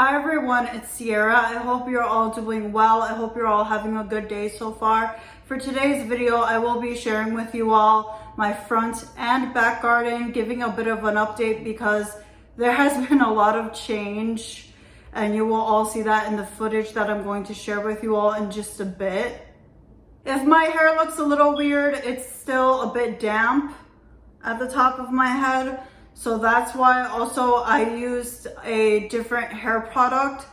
Hi everyone, it's Sierra. I hope you're all doing well. I hope you're all having a good day so far. For today's video, I will be sharing with you all my front and back garden, giving a bit of an update because there has been a lot of change and you will all see that in the footage that I'm going to share with you all in just a bit. If my hair looks a little weird, it's still a bit damp at the top of my head. So that's why also I used a different hair product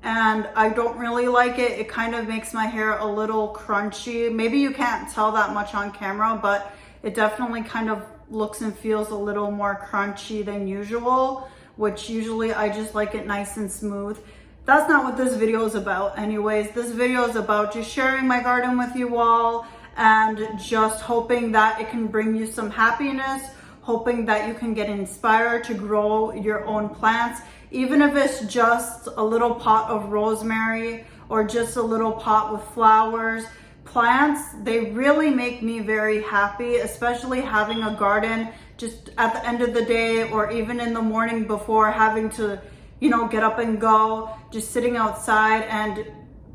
and I don't really like it. It kind of makes my hair a little crunchy. Maybe you can't tell that much on camera, but it definitely kind of looks and feels a little more crunchy than usual, which usually I just like it nice and smooth. That's not what this video is about anyways. This video is about just sharing my garden with you all and just hoping that it can bring you some happiness, hoping that you can get inspired to grow your own plants, even if it's just a little pot of rosemary or just a little pot with flowers. Plants, they really make me very happy, especially having a garden just at the end of the day or even in the morning before having to, get up and go, just sitting outside and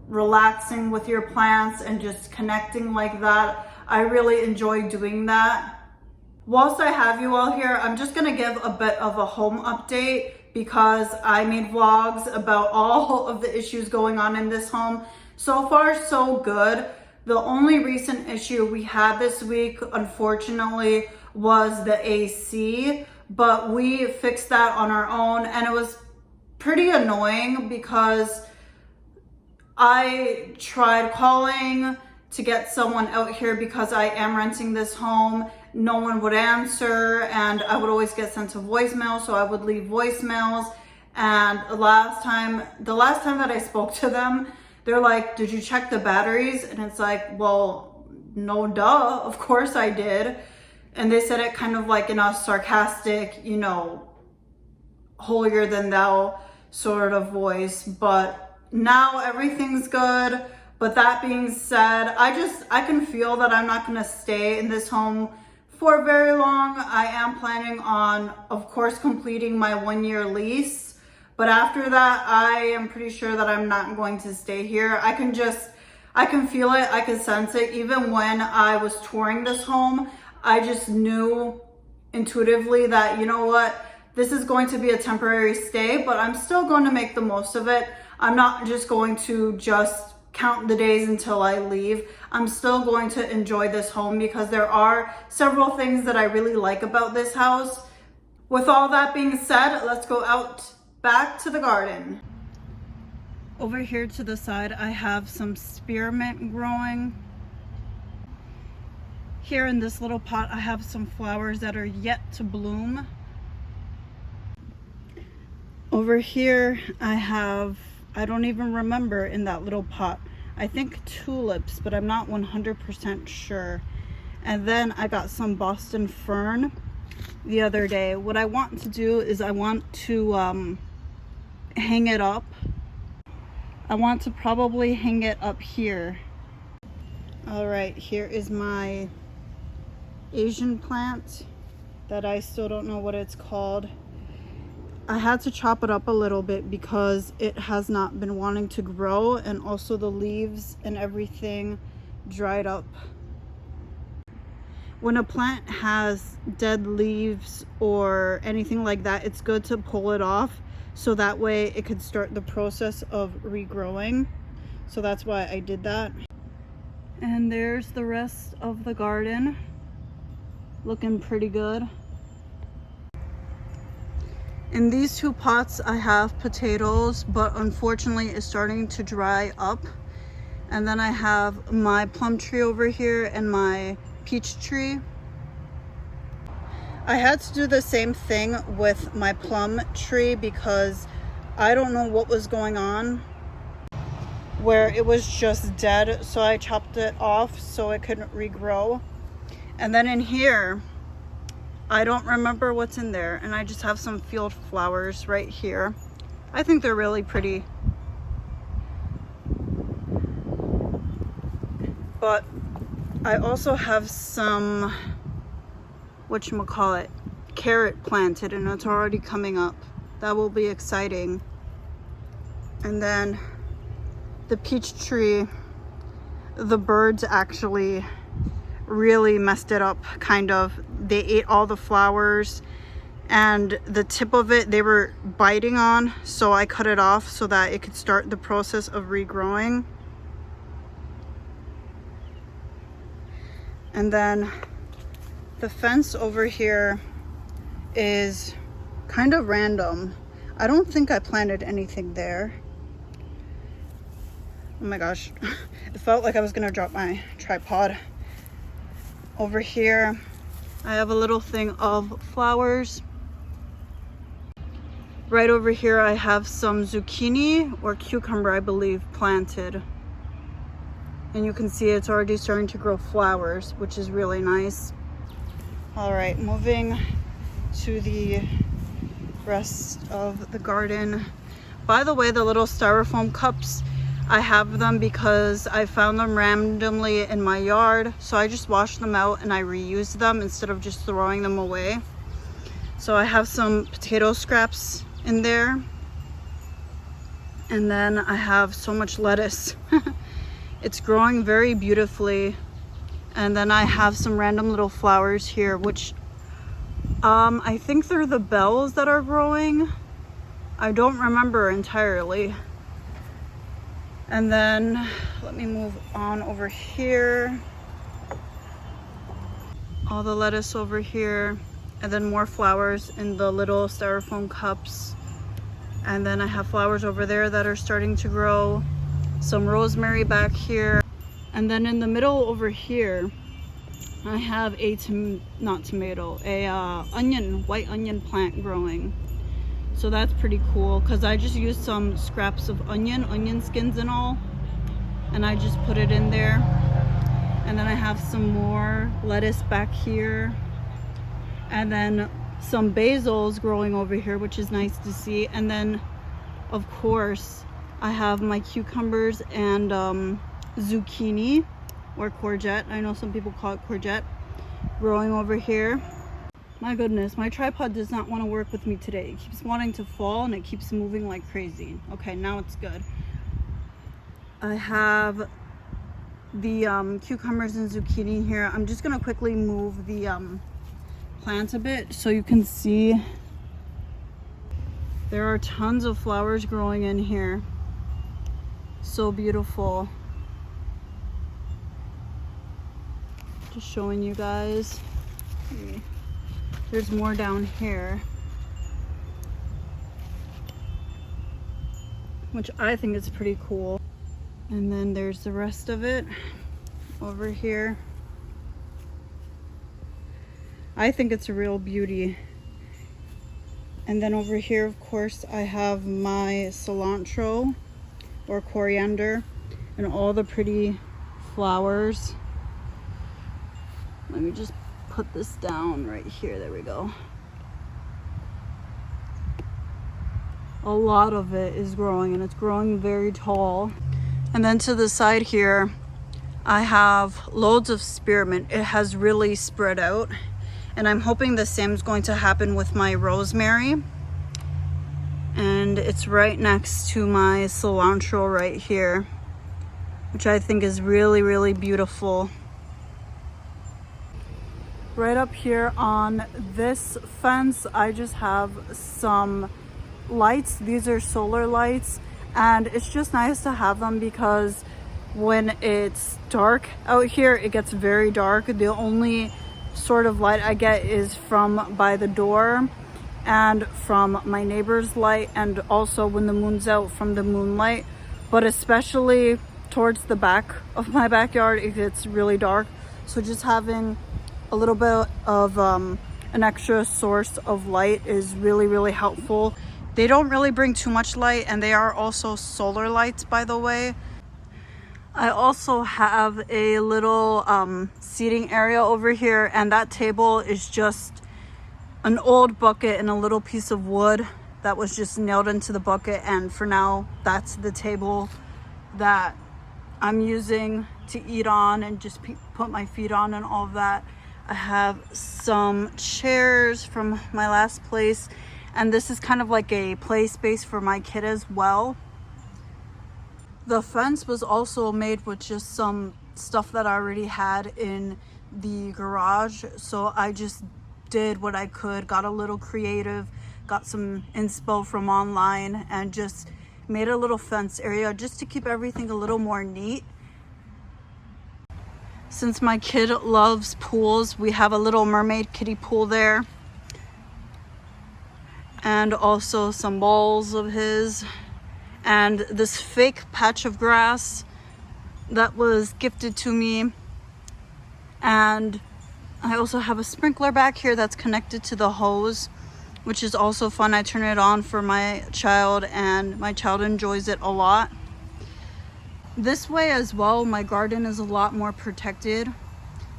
relaxing with your plants and just connecting like that. I really enjoy doing that. Whilst I have you all here, I'm just gonna give a bit of a home update because I made vlogs about all of the issues going on in this home. So far, so good. The only recent issue we had this week, unfortunately, was the AC, but we fixed that on our own and it was pretty annoying because I tried calling to get someone out here because I am renting this home. No one would answer and I would always get sent to voicemail, so I would leave voicemails. And the last time that I spoke to them, they're like, "Did you check the batteries?" And it's like, well, no, duh, of course I did. And they said it kind of like in a sarcastic, holier than thou sort of voice. But now everything's good. But that being said, I can feel that I'm not gonna stay in this home for very long. I am planning on, of course, completing my 1-year lease. But after that, I am pretty sure that I'm not going to stay here. I can feel it, I can sense it. Even when I was touring this home, I just knew intuitively that, you know what, this is going to be a temporary stay, but I'm still going to make the most of it. I'm not just going to just count the days until I leave. I'm still going to enjoy this home because there are several things that I really like about this house. With all that being said, let's go out back to the garden. Over here to the side, I have some spearmint growing. Here in this little pot, I have some flowers that are yet to bloom. Over here, I don't even remember in that little pot. I think tulips, but I'm not 100% sure. And then I got some Boston fern the other day. What I want to do is I want to hang it up. I want to probably hang it up here. All right, here is my Asian plant that I still don't know what it's called. I had to chop it up a little bit because it has not been wanting to grow, and also the leaves and everything dried up. When a plant has dead leaves or anything like that, it's good to pull it off so that way it could start the process of regrowing. So that's why I did that. And there's the rest of the garden, looking pretty good. In these two pots, I have potatoes, but unfortunately it's starting to dry up. And then I have my plum tree over here and my peach tree. I had to do the same thing with my plum tree because I don't know what was going on, where it was just dead. So I chopped it off so it could regrow. And then in here, I don't remember what's in there, and I just have some field flowers right here. I think they're really pretty. But I also have some, carrot planted, and it's already coming up. That will be exciting. And then the peach tree, the birds actually really messed it up, kind of. They ate all the flowers, and the tip of it they were biting on, so I cut it off so that it could start the process of regrowing. And then the fence over here is kind of random. I don't think I planted anything there. Oh my gosh, it felt like I was gonna drop my tripod. Over here I have a little thing of flowers. Right over here I have some zucchini or cucumber, I believe, planted. And you can see it's already starting to grow flowers, which is really nice. All right, moving to the rest of the garden. By the way, the little styrofoam cups, I have them because I found them randomly in my yard. So I just washed them out and I reused them instead of just throwing them away. So I have some potato scraps in there. And then I have so much lettuce. It's growing very beautifully. And then I have some random little flowers here, which I think they're the bells that are growing. I don't remember entirely. And then let me move on over here. All the lettuce over here, and then more flowers in the little styrofoam cups. And then I have flowers over there that are starting to grow. Some rosemary back here. And then in the middle over here, I have a white onion plant growing. So that's pretty cool because I just used some scraps of onion skins and all, and I just put it in there. And then I have some more lettuce back here, and then some basils growing over here, which is nice to see. And then of course I have my cucumbers and zucchini or courgette. I know some people call it courgette, growing over here. My goodness, my tripod does not want to work with me today. It keeps wanting to fall and it keeps moving like crazy. Okay, now it's good. I have the cucumbers and zucchini here. I'm just gonna quickly move the plant a bit so you can see. There are tons of flowers growing in here. So beautiful. Just showing you guys. There's more down here, which I think is pretty cool. And then there's the rest of it over here. I think it's a real beauty. And then over here, of course, I have my cilantro or coriander and all the pretty flowers. Let me just put this down right here. There we go. A lot of it is growing, and it's growing very tall. And then to the side here, I have loads of spearmint. It has really spread out, and I'm hoping the same is going to happen with my rosemary. And it's right next to my cilantro right here, which I think is really, really beautiful. Right up here on this fence, I just have some lights. These are solar lights, and it's just nice to have them because when it's dark out here, it gets very dark. The only sort of light I get is from by the door and from my neighbor's light, and also when the moon's out from the moonlight. But especially towards the back of my backyard, it gets really dark. So just having a little bit of an extra source of light is really, really helpful. They don't really bring too much light, and they are also solar lights, by the way. I also have a little seating area over here, and that table is just an old bucket and a little piece of wood that was just nailed into the bucket, and for now that's the table that I'm using to eat on and just put my feet on and all of that. I have some chairs from my last place, and this is kind of like a play space for my kid as well. The fence was also made with just some stuff that I already had in the garage, so I just did what I could, got a little creative, got some inspo from online, and just made a little fence area just to keep everything a little more neat. Since my kid loves pools, we have a little mermaid kiddie pool there, and also some balls of his, and this fake patch of grass that was gifted to me. And I also have a sprinkler back here that's connected to the hose, which is also fun. I turn it on for my child, and my child enjoys it a lot. This way as well, my garden is a lot more protected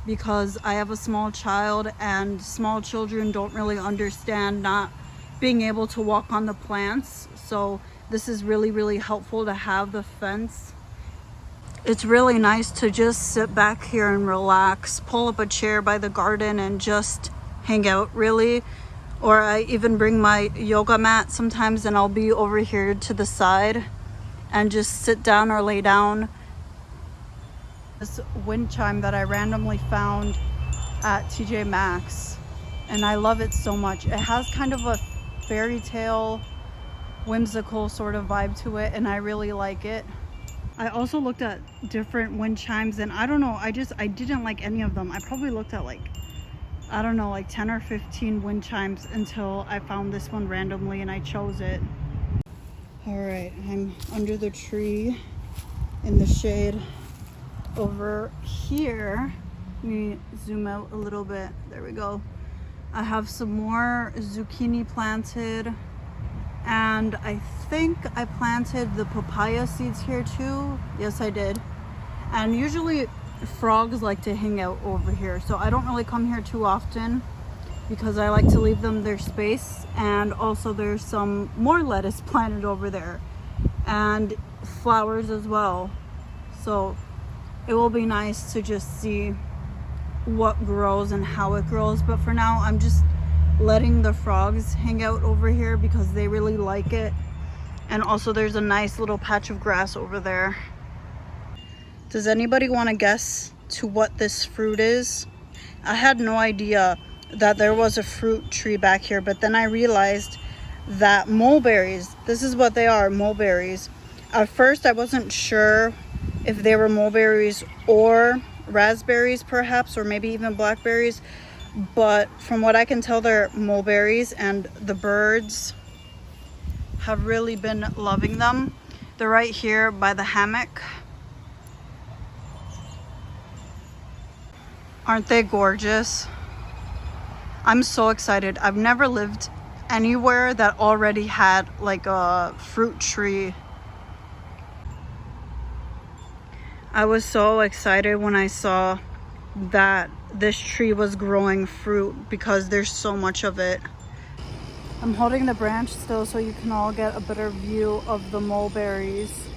because I have a small child, and small children don't really understand not being able to walk on the plants. So this is really, really helpful to have the fence. It's really nice to just sit back here and relax, pull up a chair by the garden and just hang out, really. Or I even bring my yoga mat sometimes, and I'll be over here to the side and just sit down or lay down. This wind chime that I randomly found at TJ Maxx, and I love it so much. It has kind of a fairy tale, whimsical sort of vibe to it, and I really like it. I also looked at different wind chimes, and I don't know, I didn't like any of them. I probably looked at like 10 or 15 wind chimes until I found this one randomly and I chose it. All right, I'm under the tree in the shade over here. Let me zoom out a little bit. There we go. I have some more zucchini planted, and I think I planted the papaya seeds here too. Yes, I did. And usually frogs like to hang out over here, so I don't really come here too often because I like to leave them their space. And also there's some more lettuce planted over there and flowers as well, so it will be nice to just see what grows and how it grows. But for now, I'm just letting the frogs hang out over here because they really like it. And also there's a nice little patch of grass over there. Does anybody want to guess to what this fruit is? I had no idea that there was a fruit tree back here, but then I realized that mulberries, this is what they are, mulberries. At first I wasn't sure if they were mulberries or raspberries perhaps, or maybe even blackberries, but from what I can tell, they're mulberries, and the birds have really been loving them. They're right here by the hammock. Aren't they gorgeous? I'm so excited. I've never lived anywhere that already had like a fruit tree. I was so excited when I saw that this tree was growing fruit because there's so much of it. I'm holding the branch still so you can all get a better view of the mulberries.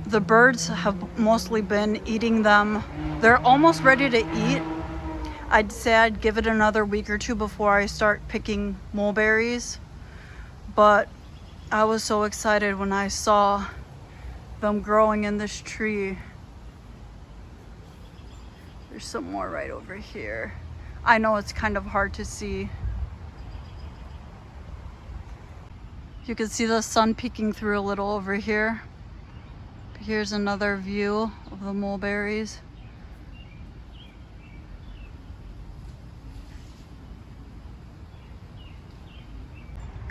The birds have mostly been eating them. They're almost ready to eat. I'd say I'd give it another week or two before I start picking mulberries. But I was so excited when I saw them growing in this tree. There's some more right over here. I know it's kind of hard to see. You can see the sun peeking through a little over here. Here's another view of the mulberries.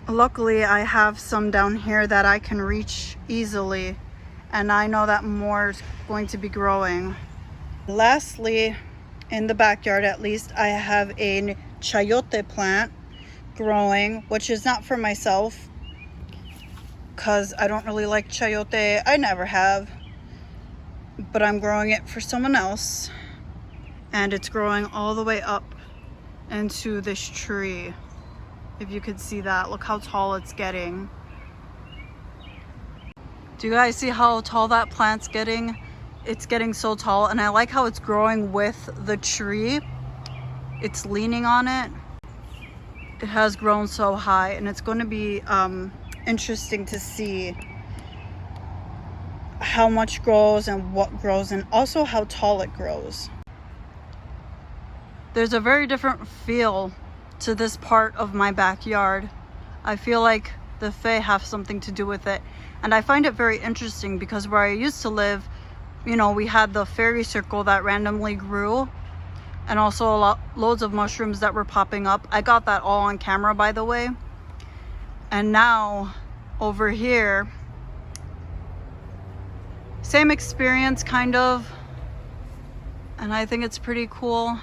Luckily, I have some down here that I can reach easily, and I know that more is going to be growing. Lastly, in the backyard at least, I have a chayote plant growing, which is not for myself because I don't really like chayote. I never have, but I'm growing it for someone else, and it's growing all the way up into this tree. If you could see that, look how tall it's getting. Do you guys see how tall that plant's getting? It's getting so tall, and I like how it's growing with the tree. It's leaning on it. It has grown so high, and it's going to be interesting to see how much grows and what grows, and also how tall it grows. There's a very different feel to this part of my backyard. I feel like the Fae have something to do with it, and I find it very interesting because where I used to live, you know, we had the fairy circle that randomly grew, and also loads of mushrooms that were popping up. I got that all on camera, by the way. And now over here, same experience kind of, and I think it's pretty cool.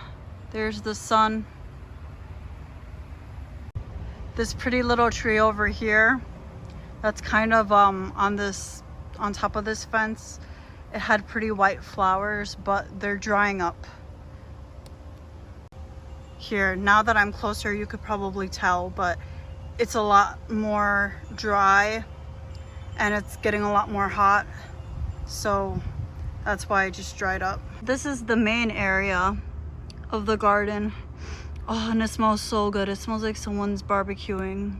There's the sun. This pretty little tree over here that's kind of on top of this fence, it had pretty white flowers, but they're drying up. Here, now that I'm closer, you could probably tell, but it's a lot more dry and it's getting a lot more hot, so that's why it just dried up. This is the main area of the garden. Oh, and it smells so good. It smells like someone's barbecuing.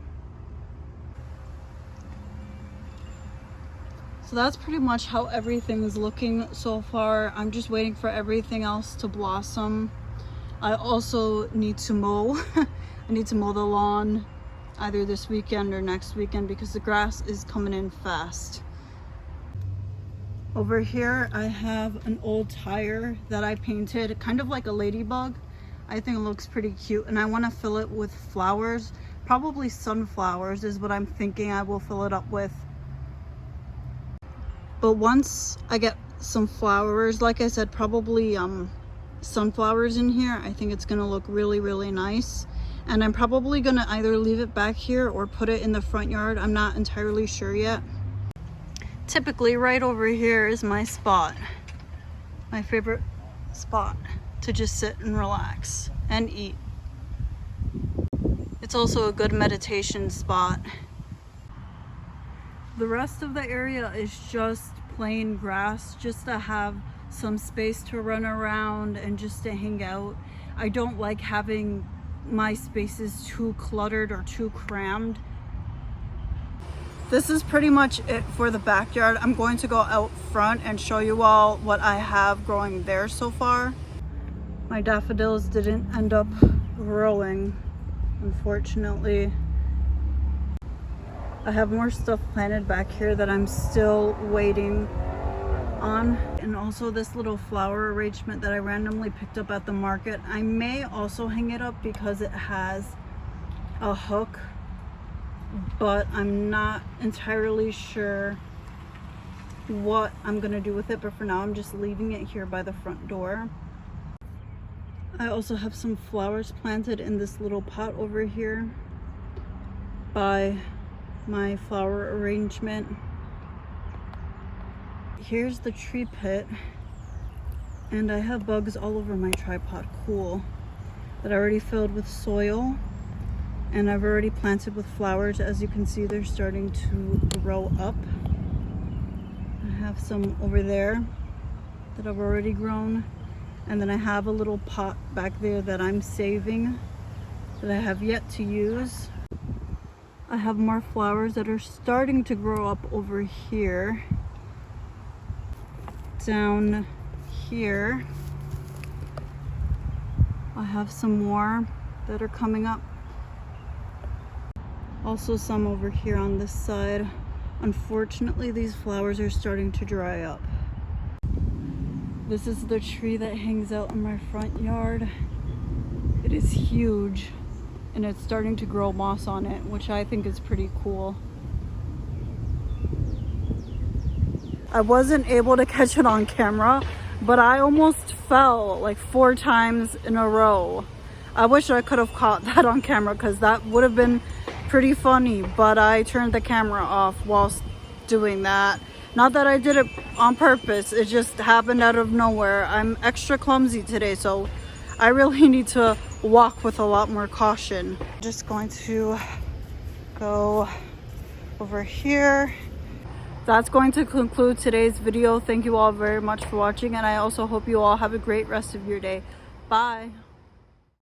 So that's pretty much how everything is looking so far. I'm just waiting for everything else to blossom. I also need to mow. I need to mow the lawn either this weekend or next weekend because the grass is coming in fast. Over here I have an old tire that I painted kind of like a ladybug. I think it looks pretty cute, and I want to fill it with flowers. Probably sunflowers is what I'm thinking I will fill it up with. But once I get some flowers, like I said, probably sunflowers in here, I think it's gonna look really, really nice. And I'm probably gonna either leave it back here or put it in the front yard. I'm not entirely sure yet. Typically right over here is my spot, my favorite spot to just sit and relax and eat. It's also a good meditation spot. The rest of the area is just plain grass, just to have some space to run around and just to hang out. I don't like having my spaces too cluttered or too crammed. This is pretty much it for the backyard. I'm going to go out front and show you all what I have growing there so far. My daffodils didn't end up growing, unfortunately. I have more stuff planted back here that I'm still waiting on. And also this little flower arrangement that I randomly picked up at the market. I may also hang it up because it has a hook, but I'm not entirely sure what I'm gonna do with it. But for now, I'm just leaving it here by the front door. I also have some flowers planted in this little pot over here by my flower arrangement. Here's the tree pit, and I have bugs all over my tripod. Cool. That I already filled with soil, and I've already planted with flowers. As you can see, they're starting to grow up. I have some over there that I've already grown, and then I have a little pot back there that I'm saving that I have yet to use. I have more flowers that are starting to grow up over here. Down here, I have some more that are coming up. Also some over here on this side. Unfortunately, these flowers are starting to dry up. This is the tree that hangs out in my front yard. It is huge, and it's starting to grow moss on it, which I think is pretty cool. I wasn't able to catch it on camera, but I almost fell like 4 times in a row. I wish I could have caught that on camera because that would have been pretty funny, but I turned the camera off whilst doing that. Not that I did it on purpose, it just happened out of nowhere. I'm extra clumsy today, so I really need to walk with a lot more caution. Just going to go over here. That's going to conclude today's video. Thank you all very much for watching, and I also hope you all have a great rest of your day. Bye.